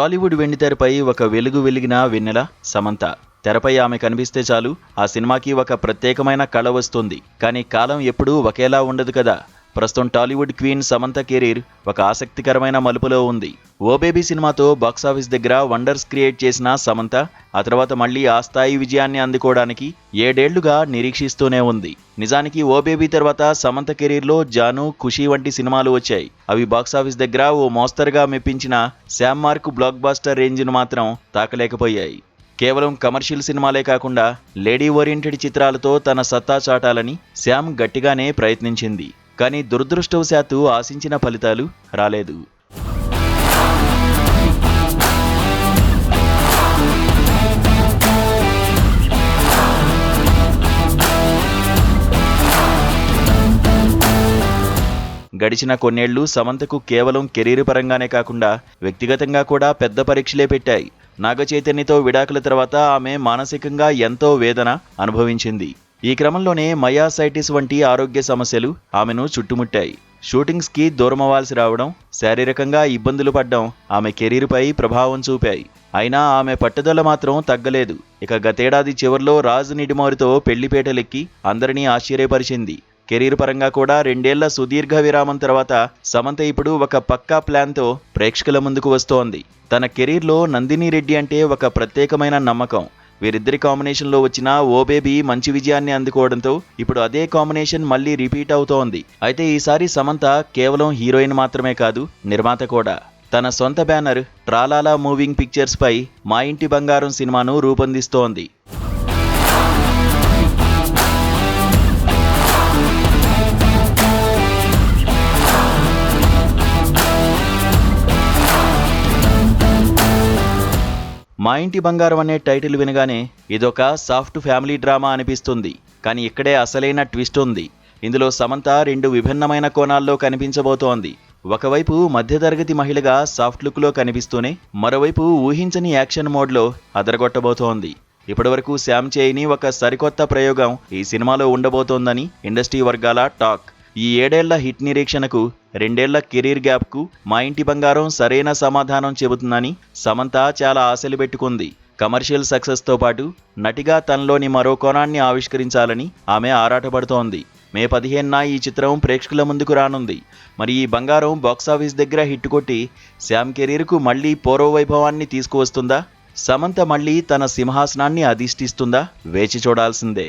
టాలీవుడ్ వెండితెరపై ఒక వెలుగు వెలిగిన వెన్నెల సమంత. తెరపై ఆమె కనిపిస్తే చాలు ఆ సినిమాకి ఒక ప్రత్యేకమైన కళ వస్తుంది. కానీ కాలం ఎప్పుడూ ఒకేలా ఉండదు కదా. ప్రస్తుతం టాలీవుడ్ క్వీన్ సమంత కెరీర్ ఒక ఆసక్తికరమైన మలుపులో ఉంది. ఓ బేబీ సినిమాతో బాక్సాఫీస్ దగ్గర వండర్స్ క్రియేట్ చేసిన సమంత ఆ తర్వాత మళ్లీ ఆ స్థాయి విజయాన్ని అందుకోవడానికి 7 ఏళ్లుగా నిరీక్షిస్తూనే ఉంది. నిజానికి ఓ బేబీ తర్వాత సమంత కెరీర్లో జాను, ఖుషీ వంటి సినిమాలు వచ్చాయి. అవి బాక్సాఫీస్ దగ్గర ఓ మోస్తరుగా మెప్పించిన శామ్ మార్క్ బ్లాక్ బాస్టర్ రేంజ్ను మాత్రం తాకలేకపోయాయి. కేవలం కమర్షియల్ సినిమాలే కాకుండా లేడీ ఓరియంటెడ్ చిత్రాలతో తన సత్తా చాటాలని శామ్ గట్టిగానే ప్రయత్నించింది. కానీ దురదృష్టవశాత్తు ఆశించిన ఫలితాలు రాలేదు. గడిచిన కొన్నేళ్లు సమంతకు కేవలం కెరీర్ పరంగానే కాకుండా వ్యక్తిగతంగా కూడా పెద్ద పరీక్షలే పెట్టాయి. నాగచైతన్యతో విడాకుల తర్వాత ఆమె మానసికంగా ఎంతో వేదన అనుభవించింది. ఈ క్రమంలోనే మయాసైటిస్ వంటి ఆరోగ్య సమస్యలు ఆమెను చుట్టుముట్టాయి. షూటింగ్స్కి దూరమవ్వాల్సి రావడం, శారీరకంగా ఇబ్బందులు పడ్డం ఆమె కెరీర్పై ప్రభావం చూపాయి. అయినా ఆమె పట్టుదల మాత్రం తగ్గలేదు. ఇక గతేడాది చివర్లో రాజ్ నిడిమోరితో పెళ్లిపేటలెక్కి అందరినీ ఆశ్చర్యపరిచింది. కెరీర్ పరంగా కూడా 2 ఏళ్ల సుదీర్ఘ విరామం తర్వాత సమంత ఇప్పుడు ఒక పక్కా ప్లాన్తో ప్రేక్షకుల ముందుకు వస్తోంది. తన కెరీర్లో నందిని రెడ్డి అంటే ఒక ప్రత్యేకమైన నమ్మకం. వీరిద్దరి కాంబినేషన్లో వచ్చిన ఓ బేబీ మంచి విజయాన్ని అందుకోవడంతో ఇప్పుడు అదే కాంబినేషన్ మళ్లీ రిపీట్ అవుతోంది. అయితే ఈసారి సమంత కేవలం హీరోయిన్ మాత్రమే కాదు, నిర్మాత కూడా. తన సొంత బ్యానర్ ట్రాలాలా మూవింగ్ పిక్చర్స్ పై మా ఇంటి బంగారం సినిమాను రూపొందిస్తోంది. మా ఇంటి బంగారం అనే టైటిల్ వినగానే ఇదొక సాఫ్ట్ ఫ్యామిలీ డ్రామా అనిపిస్తుంది. కానీ ఇక్కడే అసలైన ట్విస్ట్ ఉంది. ఇందులో సమంత 2 విభిన్నమైన కోణాల్లో కనిపించబోతోంది. ఒకవైపు మధ్యతరగతి మహిళగా సాఫ్ట్ లుక్లో కనిపిస్తూనే మరోవైపు ఊహించని యాక్షన్ మోడ్లో అదరగొట్టబోతోంది. ఇప్పటివరకు శామ్ చేయని ఒక సరికొత్త ప్రయోగం ఈ సినిమాలో ఉండబోతోందని ఇండస్ట్రీ వర్గాల టాక్. ఈ 7 ఏళ్ల హిట్ నిరీక్షణకు 2 ఏళ్ల కెరీర్ గ్యాప్కు మా ఇంటి బంగారం సరైన సమాధానం చెబుతుందని సమంత చాలా ఆశలు పెట్టుకుంది. కమర్షియల్ సక్సెస్తో పాటు నటిగా తనలోని మరో కోణాన్ని ఆవిష్కరించాలని ఆమె ఆరాటపడుతోంది. మే 15న ఈ చిత్రం ప్రేక్షకుల ముందుకు రానుంది. మరి ఈ బంగారం బాక్సాఫీస్ దగ్గర హిట్ కొట్టి శామ్ కెరీర్కు మళ్లీ పూర్వ వైభవాన్ని తీసుకువస్తుందా? సమంత మళ్లీ తన సింహాసనాన్ని అధిష్ఠిస్తుందా? వేచి చూడాల్సిందే.